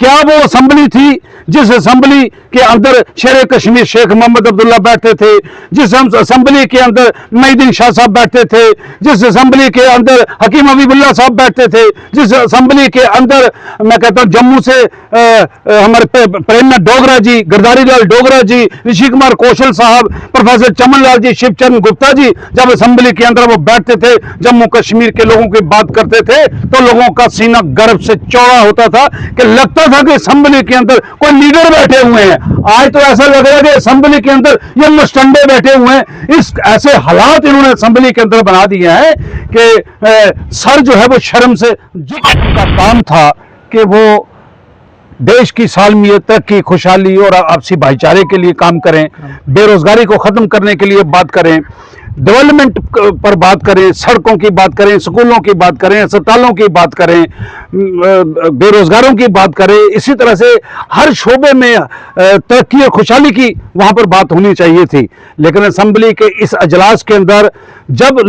क्या वो असेंबली थी जिस असेंबली के अंदर शेर कश्मीर शेख मोहम्मद अब्दुल्ला बैठते थे, जिस असेंबली के अंदर मोइनुद्दीन शाह साहब बैठते थे, जिस असेंबली के अंदर हकीम हबीबुल्लाह साहब बैठते थे, जिस असेंबली के अंदर मैं कहता हूं जम्मू से हमारे प्रेमनाथ डोगरा जी, गिरधारी लाल डोगरा जी, ऋषि कुमार कौशल साहब, प्रोफेसर चमन लाल जी, शिवचंद गुप्ता जी जब असेंबली के अंदर वो बैठते थे, जम्मू कश्मीर के लोगों की बात करते थे तो लोगों का सीना गर्व से चौड़ा होता था कि लगता था कि असेंबली के अंदर कोई लीडर बैठे हुए हैं। आज तो ऐसा लग रहा है कि असेंबली के अंदर ये मुस्टंडे बैठे हुए हैं। इस ऐसे हालात इन्होंने असेंबली के अंदर बना दिए हैं कि सर जो है वो शर्म से झुक का काम था कि वो देश की सालमियत, तरक्की, खुशहाली और आपसी भाईचारे के लिए काम करें, बेरोजगारी को खत्म करने के लिए बात करें, डेवलपमेंट पर बात करें, सड़कों की बात करें, स्कूलों की बात करें, अस्पतालों की बात करें, बेरोजगारों की बात करें। इसी तरह से हर शोबे में तरक्की और खुशहाली की वहां पर बात होनी चाहिए थी। लेकिन असेंबली के इस अजलास के अंदर जब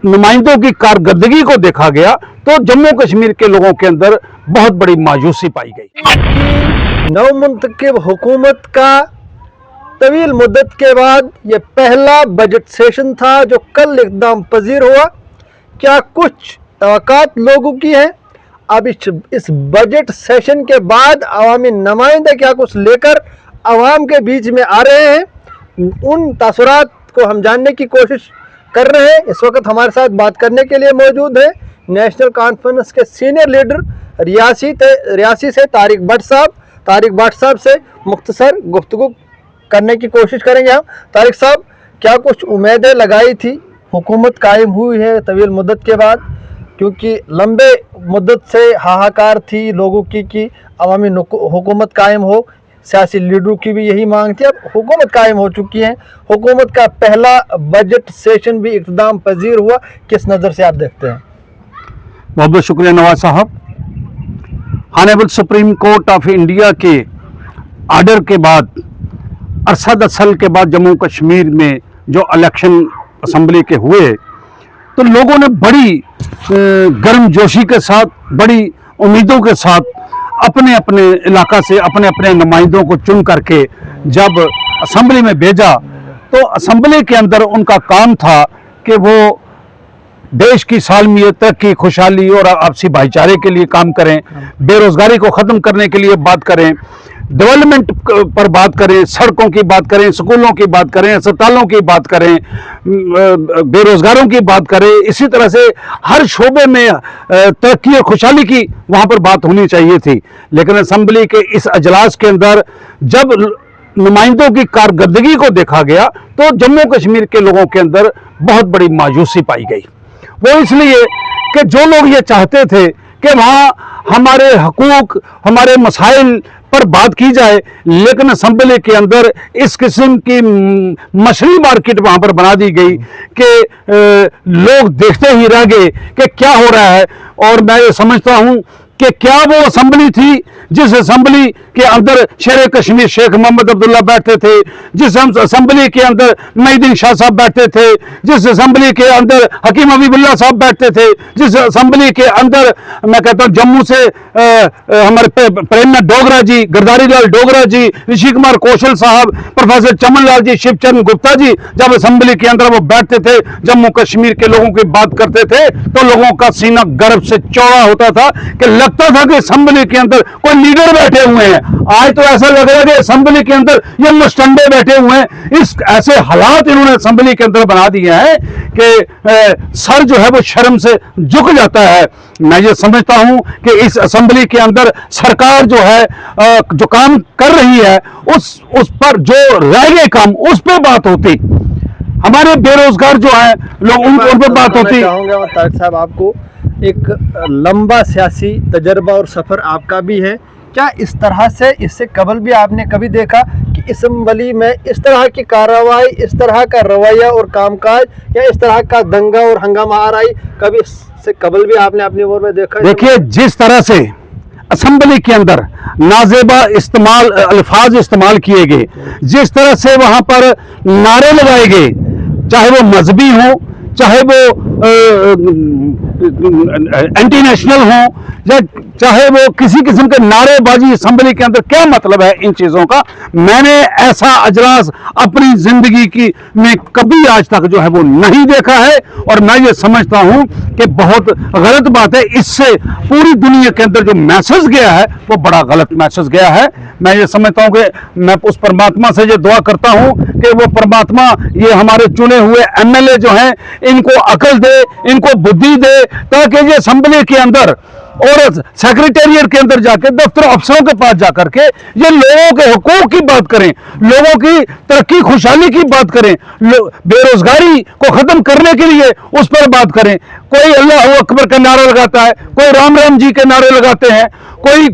नुमाइंदों की कारकर्दगी को देखा गया तो जम्मू कश्मीर के लोगों के अंदर बहुत बड़ी मायूसी पाई गई। नवमुंतखब हुकूमत का तवील मुद्दत के बाद ये पहला बजट सेशन था जो कल इक़दाम पजीर हुआ। क्या कुछ तवक्कात लोगों की है? अब इस बजट सेशन के बाद अवामी नुमाइंदे क्या कुछ लेकर अवाम के बीच में आ रहे हैं, उन तासुरात को हम जानने की कोशिश कर रहे हैं। इस वक्त हमारे साथ बात करने के लिए मौजूद है नेशनल कॉन्फ्रेंस के सीनियर लीडर रियासी से तारिक भट्ट साहब। तारिक भट्ट साहब से मुख्तसर गुफ्तगू करने की कोशिश करेंगे हम। तारिक साहब, क्या कुछ उम्मीदें लगाई थी, हुकूमत कायम हुई है तवील मुद्दत के बाद, क्योंकि लंबे मुद्दत से हाहाकार थी लोगों की कि अवामी हुकूमत कायम हो, सियासी लीडरों की भी यही मांग थी। अब हुकूमत कायम हो चुकी है, हुकूमत का पहला बजट सेशन भी इक़्तिदाम पजीर हुआ, किस नज़र से आप देखते हैं? बहुत बहुत शुक्रिया नवाज साहब। Honourable supreme court of India के आर्डर के बाद अरसद असल के बाद जम्मू कश्मीर में जो इलेक्शन असेंबली के हुए तो लोगों ने बड़ी गर्मजोशी के साथ, बड़ी उम्मीदों के साथ अपने अपने इलाका से अपने अपने नुमाइंदों को चुन करके जब असेंबली में भेजा तो असेंबली के अंदर उनका काम था कि वो देश की सालमियत, तरक्की, खुशहाली और आपसी भाईचारे के लिए काम करें, बेरोजगारी को खत्म करने के लिए बात करें, डेवलपमेंट पर बात करें, सड़कों की बात करें, स्कूलों की बात करें, अस्पतालों की बात करें, बेरोजगारों की बात करें। इसी तरह से हर शोबे में तरक्की और खुशहाली की वहां पर बात होनी चाहिए थी। लेकिन असेंबली के इस अजलास के अंदर जब नुमाइंदों की कारकर्दगी को देखा गया तो जम्मू कश्मीर के लोगों के अंदर बहुत बड़ी मायूसी पाई गई। वो इसलिए कि जो लोग ये चाहते थे कि वहाँ हमारे हकूक, हमारे मसाइल पर बात की जाए, लेकिन असेंबली के अंदर इस किस्म की मछली मार्केट वहां पर बना दी गई कि लोग देखते ही रह गए कि क्या हो रहा है। और मैं ये समझता हूं कि क्या वो असेंबली थी जिस असेंबली के अंदर शेर कश्मीर शेख मोहम्मद अब्दुल्ला बैठते थे, जिस असेंबली के अंदर मोइनुद्दीन शाह साहब बैठते थे, जिस असेंबली के अंदर हकीम हबीबुल्लाह साहब बैठते थे, जिस असेंबली के अंदर मैं कहता हूं जम्मू से हमारे प्रेमनाथ डोगरा जी, गिरधारी लाल डोगरा जी, ऋषि कुमार कौशल साहब, प्रोफेसर चमन लाल जी, शिवचंद गुप्ता जी जब असेंबली के अंदर वो बैठते थे, जम्मू कश्मीर के लोगों की बात करते थे तो लोगों का सीना गर्व से चौड़ा होता था कि लगता था कि असेंबली के अंदर कोई लीडर बैठे हुए हैं। आज तो ऐसा लग रहा है कि असेंबली के अंदर ये मुस्टंडे बैठे हुए हैं। इस ऐसे हालात इन्होंने असेंबली के अंदर बना दिए हैं कि सर जो है वो शर्म से झुक जाता है। मैं ये समझता हूं कि इस असेंबली के अंदर सरकार जो है जो काम कर रही है उस पर जो रह गए काम उस पर बात होती, हमारे बेरोजगार जो है लोग उन पर बात होती। चाहूंगा तारिक साहब, आपको एक लंबा सियासी तजर्बा और सफ़र आपका भी है, क्या इस तरह से इससे कबल भी आपने कभी देखा कि असेंबली में इस तरह की कार्रवाई, इस तरह का रवैया और कामकाज या इस तरह का दंगा और हंगामा आ रही, कभी इससे कबल भी आपने अपनी ओर में देखा? देखिए, जिस तरह से असेंबली के अंदर नाजेबा अल्फाज इस्तेमाल किए गए, जिस तरह से वहां पर नारे लगाए गए, चाहे वो मजहबी हो, चाहे वो एंटी नेशनल हों, या चाहे वो किसी किस्म के नारेबाजी असेंबली के अंदर, क्या मतलब है इन चीजों का? मैंने ऐसा अजलास अपनी जिंदगी की में कभी आज तक जो है वो नहीं देखा है, और मैं ये समझता हूं कि बहुत गलत बात है। इससे पूरी दुनिया के अंदर जो मैसेज गया है वो बड़ा गलत मैसेज गया है। मैं ये समझता हूं कि मैं उस परमात्मा से ये दुआ करता हूं कि वो परमात्मा ये हमारे चुने हुए एमएलए जो हैं इनको अकल दे, इनको बुद्धि दे, ताकि ये असेंबली के अंदर और सेक्रेटेरिएट के अंदर जाके, दफ्तर अफसरों के पास जाकर के ये लोगों के हुकूक की बात करें, लोगों की तरक्की खुशहाली की बात करें, बेरोजगारी को खत्म करने के लिए उस पर बात करें। कोई अल्लाह अकबर का नारा लगाता है, कोई राम राम जी के नारे लगाते हैं, कोई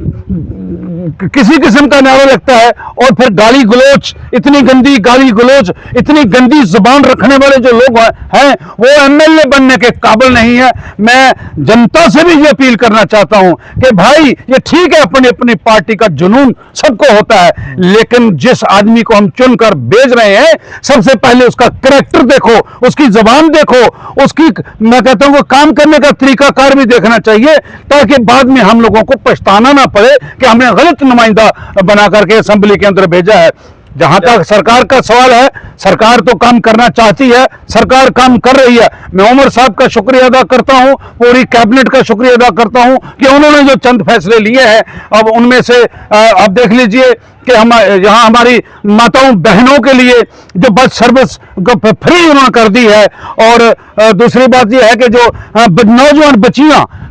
किसी किस्म का नारा लगता है, और फिर गाली गलोच, इतनी गंदी गाली गलोच, इतनी गंदी जुबान रखने वाले जो लोग हैं वो एमएलए बनने के काबिल नहीं है। मैं जनता से भी ये अपील करना चाहता हूं कि भाई ये ठीक है, अपनी अपनी पार्टी का जुनून सबको होता है, लेकिन जिस आदमी को हम चुनकर भेज रहे हैं सबसे पहले उसका कैरेक्टर देखो, उसकी जुबान देखो, उसकी, मैं कहता हूं काम करने का तरीकाकार भी देखना चाहिए, ताकि बाद में हम लोगों को पछताना ना पड़े कि हमने गलत नुमाइंदा बना करके असेंबली के अंदर भेजा है। जहां तक सरकार का सवाल है, सरकार तो काम करना चाहती है, सरकार काम कर रही है। मैं उमर साहब का शुक्रिया अदा करता हूं, पूरी कैबिनेट का शुक्रिया अदा करता हूं कि उन्होंने जो चंद फैसले लिए हैं, अब उनमें से आप देख लीजिए कि हम यहाँ हमारी माताओं बहनों के लिए जो बस सर्विस फ्री उन्होंने कर दी है, और दूसरी बात यह है कि जो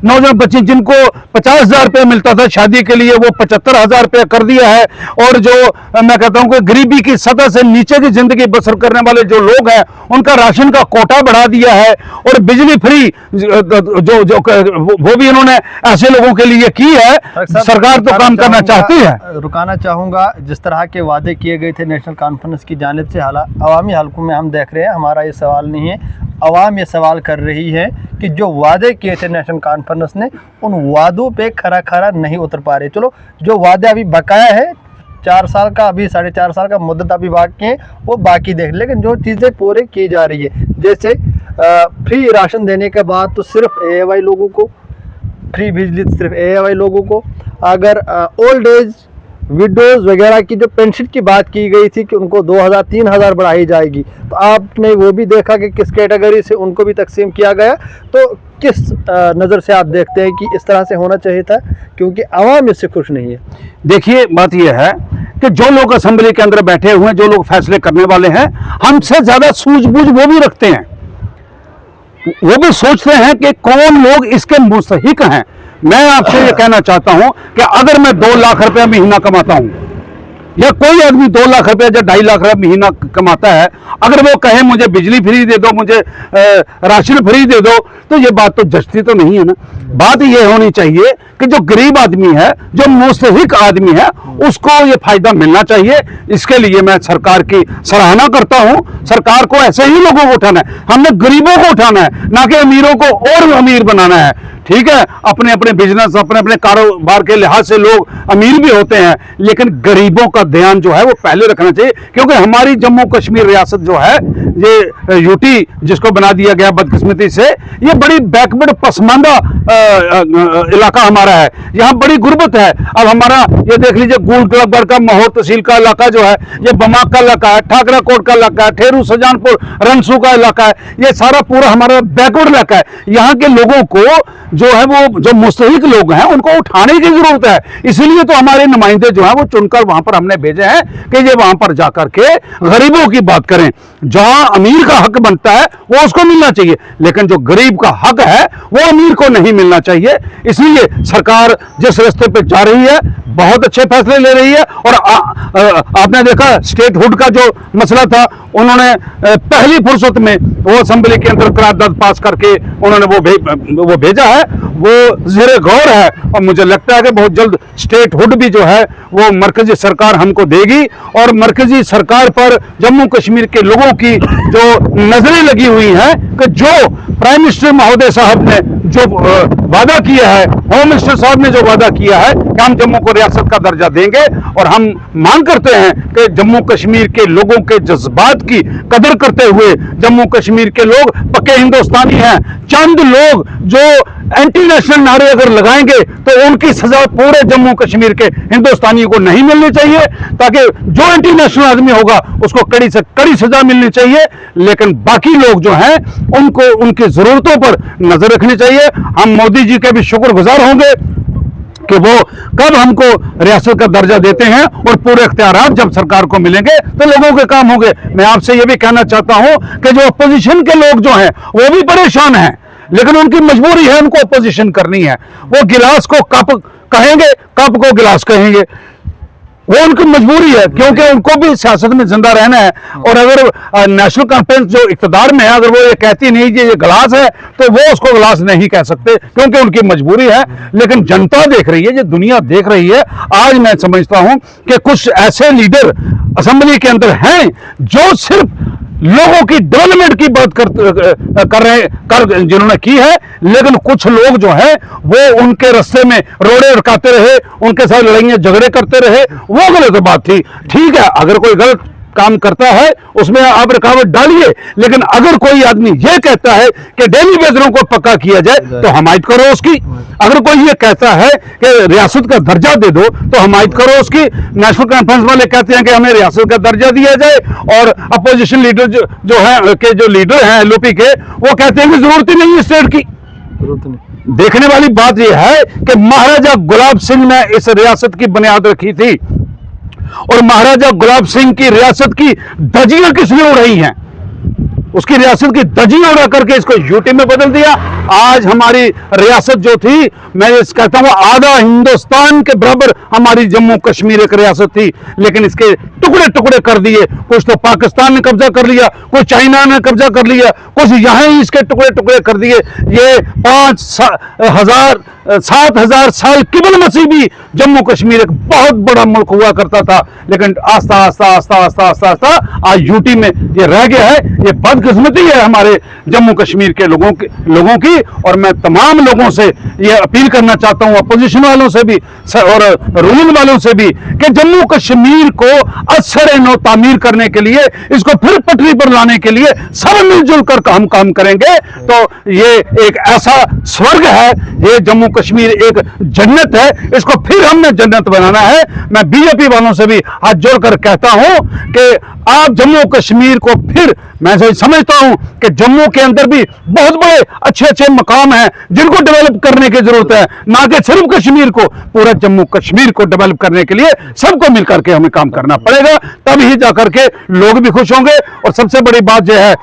नौजवान बच्ची जिनको 50,000 रुपये मिलता था शादी के लिए, वो 75,000 रुपये कर दिया है, और जो मैं कहता हूं कि गरीबी की सतह से नीचे की जिंदगी बसर करने वाले जो लोग हैं उनका राशन का कोटा बढ़ा दिया है, और बिजली फ्री जो वो भी इन्होंने ऐसे लोगों के लिए की है। सरकार तो काम करना चाहती है। रुकाना चाहूँगा, जिस तरह के वादे किए गए थे नेशनल कॉन्फ्रेंस की जानिब से, अवामी हलकों में हम देख रहे हैं, हमारा ये सवाल नहीं है, अवाम ये सवाल कर रही है कि जो वादे किए थे नेशनल कॉन्फ्रेंस ने, उन वादों पे खरा खरा नहीं उतर पा रहे। चलो, जो वादे अभी बकाया है, 4 साल का, अभी 4.5 साल का मुद्दत अभी बाकी है, वो बाकी देख, लेकिन जो चीज़ें पूरे की जा रही है, जैसे फ्री राशन देने के बाद तो सिर्फ AAY लोगों को, फ्री बिजली सिर्फ AAY लोगों को, अगर ओल्ड एज विडोज वगैरह की जो पेंशन की बात की गई थी कि उनको 2,000-3,000 बढ़ाई जाएगी, तो आपने वो भी देखा कि किस कैटेगरी से उनको भी तकसीम किया गया। तो किस नज़र से आप देखते हैं कि इस तरह से होना चाहिए था, क्योंकि आवाम इससे खुश नहीं है? देखिए, बात यह है कि जो लोग असेंबली के अंदर बैठे हुए हैं, जो लोग फैसले करने वाले हैं, हमसे ज्यादा सूझबूझ वो भी रखते हैं, वो भी सोचते हैं कि कौन लोग इसके मुस्तहिक हैं। मैं आपसे ये कहना चाहता हूं कि अगर मैं 2 लाख रुपया महीना कमाता हूं, या कोई आदमी 2 लाख रुपया या 2.5 लाख रुपया महीना कमाता है, अगर वो कहे मुझे बिजली फ्री दे दो, मुझे राशन फ्री दे दो, तो ये बात तो जचती तो नहीं है ना। बात ये होनी चाहिए कि जो गरीब आदमी है, जो मुस्तहिक आदमी है, उसको ये फायदा मिलना चाहिए। इसके लिए मैं सरकार की सराहना करता हूं। सरकार को ऐसे ही लोगों को उठाना है, हमने गरीबों को उठाना है, ना कि अमीरों को और अमीर बनाना है। ठीक है, अपने अपने बिजनेस, अपने अपने कारोबार के लिहाज से लोग अमीर भी होते हैं, लेकिन गरीबों का ध्यान जो है वो पहले रखना चाहिए, क्योंकि हमारी जम्मू कश्मीर रियासत जो है, ये यूटी जिसको बना दिया गया बदकिस्मती से, ये बड़ी बैकवर्ड पसमानदा इलाका हमारा है, यहाँ बड़ी गुर्बत है। अब हमारा ये देख लीजिए, गुलगढ़ का महोर तहसील का इलाका जो है, ये बमाक का इलाका है, ठाकरा कोट का इलाका है, ठेरू सजानपुर रनसू का इलाका है, ये सारा पूरा हमारा बैकवर्ड इलाका है। यहाँ के लोगों को जो है, वो जो मुस्तहिक लोग हैं, उनको उठाने की जरूरत है। इसीलिए तो हमारे नुमाइंदे जो हैं वो चुनकर वहां पर हमने भेजे हैं कि ये वहां पर जाकर के गरीबों की बात करें। जहां अमीर का हक बनता है वो उसको मिलना चाहिए, लेकिन जो गरीब का हक है वो अमीर को नहीं मिलना चाहिए। इसलिए सरकार जिस रास्ते पे जा रही है, बहुत अच्छे फैसले ले रही है। और आपने देखा स्टेटहुड का जो मसला था, उन्होंने पहली फुर्सत में वो असेंबली के अंदर करारदाद पास करके उन्होंने वो भेजा है। वो ज़ेरे गौर है, और मुझे लगता है कि बहुत जल्द स्टेटहुड भी जो है वो मरकजी सरकार हमको देगी। और मरकजी सरकार पर जम्मू कश्मीर के लोगों की जो नजरें लगी हुई हैं कि जो प्राइम मिनिस्टर महोदय साहब ने जो वादा किया है, होम मिनिस्टर साहब ने जो वादा किया है कि हम जम्मू को रियासत का दर्जा देंगे, और हम मांग करते हैं कि जम्मू कश्मीर के लोगों के जज्बात की कदर करते हुए, जम्मू कश्मीर के लोग पक्के हिंदुस्तानी हैं। चंद लोग जो एंटी नेशनल नारे अगर लगाएंगे तो उनकी सजा पूरे जम्मू कश्मीर के हिंदुस्तानियों को नहीं मिलनी चाहिए, ताकि जो एंटी नेशनल आदमी होगा उसको कड़ी से कड़ी सजा मिलनी चाहिए। लेकिन बाकी लोग जो हैं उनको उनकी जरूरतों पर नजर रखनी चाहिए। हम मोदी जी के भी शुक्रगुजार होंगे कि वो कब हमको रियासत का दर्जा देते हैं, और पूरे इख्तियारात जब सरकार को मिलेंगे तो लोगों के काम होंगे। मैं आपसे ये भी कहना चाहता हूं कि जो अपोजिशन के लोग जो हैं वो भी परेशान हैं, लेकिन उनकी मजबूरी है, उनको अपोजिशन करनी है। वो गिलास को कप कहेंगे, कप को गिलास कहेंगे, वो उनकी मजबूरी है, क्योंकि उनको भी सियासत में जिंदा रहना है। और अगर नेशनल कॉन्फ्रेंस जो इख्तिदार में है, अगर वो ये कहती नहीं कि ये गिलास है, तो वो उसको गिलास नहीं कह सकते, क्योंकि उनकी मजबूरी है। लेकिन जनता देख रही है, ये दुनिया देख रही है। आज मैं समझता हूं कि कुछ ऐसे लीडर असेंबली के अंदर हैं जो सिर्फ लोगों की डेवलपमेंट की बात कर जिन्होंने की है, लेकिन कुछ लोग जो हैं वो उनके रास्ते में रोड़े अड़काते रहे, उनके साथ लड़ाइयां झगड़े करते रहे, वो गलत बात थी। ठीक है, अगर कोई गलत काम करता है उसमें आप रुकावट डालिए, लेकिन अगर कोई आदमी ये कहता है कि डेली वेजरों को पक्का किया जाए तो हमायत करो उसकी। अगर कोई ये कहता है कि रियासत का दर्जा दे दो तो हमायत करो उसकी। नेशनल कॉन्फ्रेंस वाले कहते हैं कि हमें रियासत का दर्जा दिया जाए, और अपोजिशन लीडर जो है के जो लीडर हैं एलओपी के, वो कहते हैं कि जरूरत ही नहीं है स्टेट की। देखने वाली बात यह है कि महाराजा गुलाब सिंह ने इस रियासत की बुनियाद रखी थी, और महाराजा गुलाब सिंह की रियासत की धज्जियां किसने उड़ाई हैं? उसकी रियासत की धज्जियां उड़ा करके इसको यूटी में बदल दिया। आज हमारी रियासत जो थी, मैं ये कहता हूं आधा हिंदुस्तान के बराबर हमारी जम्मू कश्मीर एक रियासत थी, लेकिन इसके टुकड़े टुकड़े कर दिए। कुछ तो पाकिस्तान ने कब्जा कर लिया, कुछ चाइना ने कब्जा कर लिया, कुछ यहां ही इसके टुकड़े टुकड़े कर दिए। ये 7,000 साल किबल मसीह भी जम्मू कश्मीर एक बहुत बड़ा मुल्क हुआ करता था, लेकिन आस्ता आस्ता आस्ता आस्ता आस्ता आस्ता आज यूटी में ये रह गया है। ये बदकिस्मती है हमारे जम्मू कश्मीर के लोगों की। और मैं तमाम लोगों से ये अपील करना चाहता हूं, अपोजिशन वालों से भी और रूलिंग वालों से भी, कि जम्मू कश्मीर को असर नो तामीर करने के लिए, इसको फिर पटरी पर लाने के लिए सब मिलजुल कर हम काम करेंगे तो ये एक ऐसा स्वर्ग है, ये जम्मू कश्मीर एक जन्नत है, इसको फिर हमने जन्नत बनाना है। मैं बीजेपी वालों से भी हाथ जोड़कर कहता हूं कि आप जम्मू कश्मीर को फिर, मैं समझता हूं कि जम्मू के अंदर भी बहुत बड़े अच्छे अच्छे मकाम हैं जिनको डेवलप करने की जरूरत है, ना कि सिर्फ कश्मीर को, पूरा जम्मू कश्मीर को डेवलप करने के लिए सबको मिलकर के हमें काम करना पड़ेगा, तभी जाकर के लोग भी खुश होंगे। और सबसे बड़ी बात यह है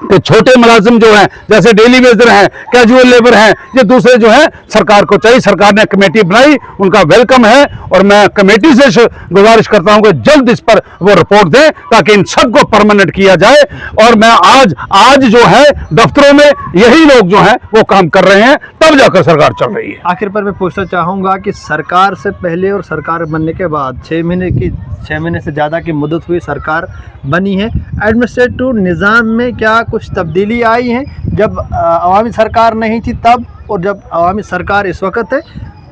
कि छोटे मुलाजिम जो हैं, जैसे डेली वेजर हैं, कैजुअल लेबर हैं, ये दूसरे जो हैं, सरकार को चाहिए, सरकार ने कमेटी बनाई, उनका वेलकम है, और मैं कमेटी से गुजारिश करता हूं कि जल्द इस पर वो रिपोर्ट दें ताकि इन सबको परमानेंट किया जाए। और मैं आज जो है दफ्तरों में यही लोग जो हैं वो काम कर रहे हैं, तब जाकर सरकार चल रही है। आखिर पर मैं पूछना चाहूँगा कि सरकार से पहले और सरकार बनने के बाद 6 महीने से ज़्यादा की मुद्दत हुई सरकार बनी है, एडमिनिस्ट्रेटिव निज़ाम में क्या कुछ तब्दीली आई है? जब अवामी सरकार नहीं थी तब, और जब अवामी सरकार इस वक्त है,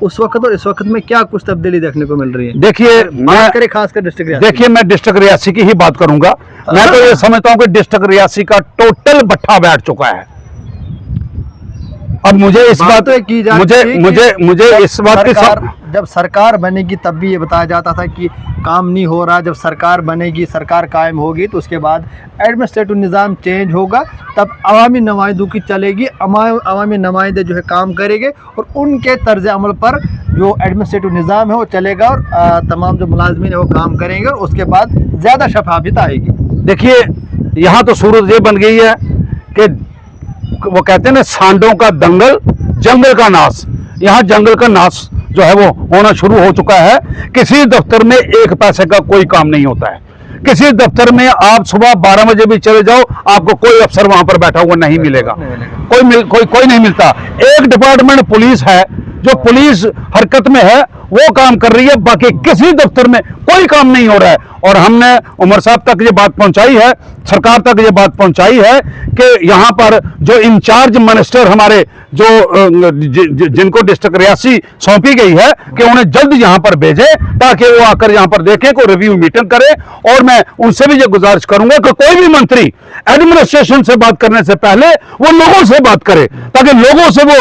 उस वक्त और इस वक्त में क्या कुछ तब्दीली देखने को मिल रही है? देखिए, मैं खासकर डिस्ट्रिक्ट रियासी, देखिए मैं डिस्ट्रिक्ट रियासी की ही बात करूंगा। मैं तो ये समझता हूं कि डिस्ट्रिक्ट रियासी का टोटल भट्ठा बैठ चुका है। अब मुझे इस बात की मुझे इस बात की जब सरकार बनेगी तब भी ये बताया जाता था कि काम नहीं हो रहा, जब सरकार बनेगी, सरकार कायम होगी, तो उसके बाद एडमिनिस्ट्रेटिव निज़ाम चेंज होगा, तब अवामी नुमाइंदों की चलेगी, अवामी नुमाइंदे जो है काम करेंगे, और उनके तर्ज अमल पर जो एडमिनिस्ट्रेटिव निज़ाम है वो चलेगा, और तमाम जो मुलाजमीन है वो काम करेंगे, और उसके बाद ज़्यादा शफाफियत आएगी। देखिए, यहाँ तो सूरत ये बन गई है कि वो कहते हैं ना, सांडों का दंगल, जंगल का नाश। यहाँ जंगल का नाश जो है वो होना शुरू हो चुका है। किसी दफ्तर में 1 पैसे का कोई काम नहीं होता है, किसी दफ्तर में आप सुबह 12 बजे भी चले जाओ, आपको कोई अफसर वहां पर बैठा हुआ नहीं मिलेगा, कोई नहीं मिलता। एक डिपार्टमेंट पुलिस है, जो पुलिस हरकत में है वो काम कर रही है, बाकी किसी दफ्तर में कोई काम नहीं हो रहा है। और हमने उमर साहब तक ये बात पहुंचाई है, सरकार तक ये बात पहुंचाई है कि यहां पर जो इंचार्ज मिनिस्टर हमारे जिनको डिस्ट्रिक्ट रियासी सौंपी गई है कि उन्हें जल्द यहां पर भेजे, ताकि वो आकर यहां पर देखें, कोई रिव्यू मीटिंग करे। और मैं उनसे भी ये गुजारिश करूंगा कि कोई भी मंत्री एडमिनिस्ट्रेशन से बात करने से पहले वो लोगों से बात करे, ताकि लोगों से वो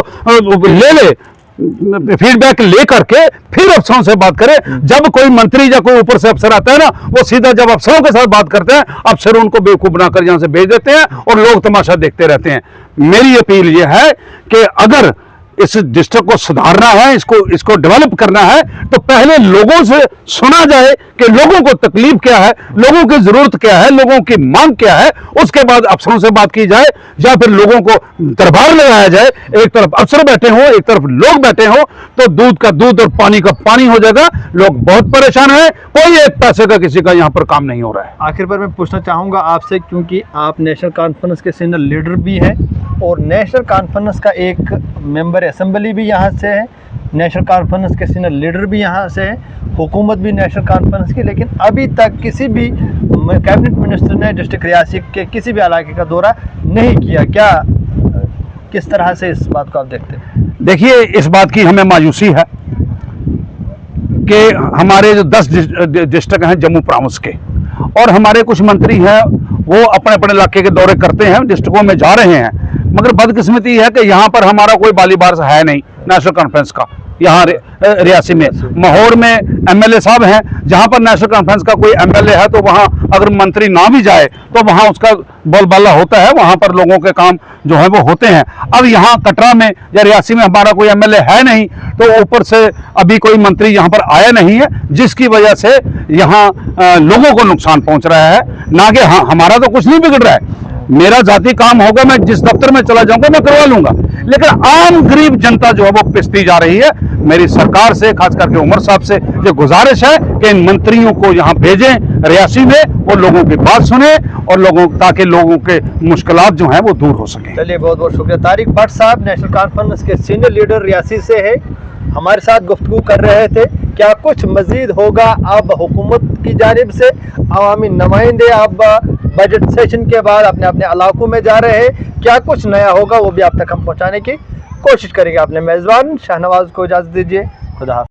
ले फीडबैक ले करके फिर अफसरों से बात करें। जब कोई मंत्री या कोई ऊपर से अफसर आता है ना, वो सीधा जब अफसरों के साथ बात करते हैं, अफसर उनको बेवकूफ बनाकर यहां से भेज देते हैं और लोग तमाशा देखते रहते हैं। मेरी अपील यह है कि अगर इस डिस्ट्रिक्ट को सुधारना है, इसको डेवलप करना है, तो पहले लोगों से सुना जाए कि लोगों को तकलीफ क्या है, लोगों की जरूरत क्या है, लोगों की मांग क्या है। उसके बाद अफसरों से बात की जाए, या फिर लोगों को दरबार लगाया जाए। एक तरफ अफसर बैठे हों, एक तरफ लोग बैठे हों, तो दूध का दूध और पानी का पानी हो जाएगा। लोग बहुत परेशान हैं, कोई एक पैसे का किसी का यहाँ पर काम नहीं हो रहा है। आखिर पर मैं पूछना चाहूँगा आपसे, क्योंकि आप नेशनल कॉन्फ्रेंस के सीनियर लीडर भी हैं और नेशनल कॉन्फ्रेंस का एक मेंबर असेंबली भी यहाँ से है, नेशनल कॉन्फ्रेंस के सीनियर लीडर भी यहाँ से है, हुकूमत भी नेशनल कॉन्फ्रेंस की, लेकिन अभी तक किसी भी कैबिनेट मिनिस्टर ने डिस्ट्रिक्ट रियासी के किसी भी इलाके का दौरा नहीं किया। क्या किस तरह से इस बात को आप देखते हैं? देखिए, इस बात की हमें मायूसी है कि हमारे जो 10 डिस्ट्रिक्ट हैं जम्मू प्रांत के, और हमारे कुछ मंत्री हैं वो अपने अपने इलाके के दौरे करते हैं, डिस्ट्रिक्टों में जा रहे हैं, मगर बदकिस्मती है कि यहाँ पर हमारा कोई बालीबार है नहीं नेशनल कॉन्फ्रेंस का। यहाँ रियासी में माहौर में एमएलए साहब हैं, जहाँ पर नेशनल कॉन्फ्रेंस का कोई एमएलए है तो वहाँ अगर मंत्री ना भी जाए तो वहाँ उसका बोलबाला होता है, वहाँ पर लोगों के काम जो है वो होते हैं। अब यहाँ कटरा में या रियासी में हमारा कोई एमएलए है नहीं, तो ऊपर से अभी कोई मंत्री यहाँ पर आया नहीं है, जिसकी वजह से यहाँ लोगों को नुकसान पहुँच रहा है। ना कि हाँ, हमारा तो कुछ नहीं बिगड़ रहा है, मेरा जाती काम होगा, मैं जिस दफ्तर में चला जाऊंगा मैं करवा लूंगा, लेकिन आम गरीब जनता जो है वो पिसती जा रही है। मेरी सरकार से, खास करके उमर साहब से ये गुजारिश है कि इन मंत्रियों को यहाँ भेजें रियासी में, वो लोगों की बात सुने और ताकि लोगों के मुश्किलात जो हैं वो दूर हो सके। चलिए, बहुत बहुत शुक्रिया। तारिक भट्ट साहब नेशनल कॉन्फ्रेंस के सीनियर लीडर रियासी से है, हमारे साथ गुफ्तगू कर रहे थे। क्या कुछ मजीद होगा अब हुकूमत की जानिब से? अवामी नुमाइंदे अब बजट सेशन के बाद अपने अपने इलाकों में जा रहे हैं, क्या कुछ नया होगा वो भी आप तक हम पहुंचाने की कोशिश करेंगे। अपने मेज़बान शाहनवाज को इजाज़त दीजिए। खुदा हाफ़िज़।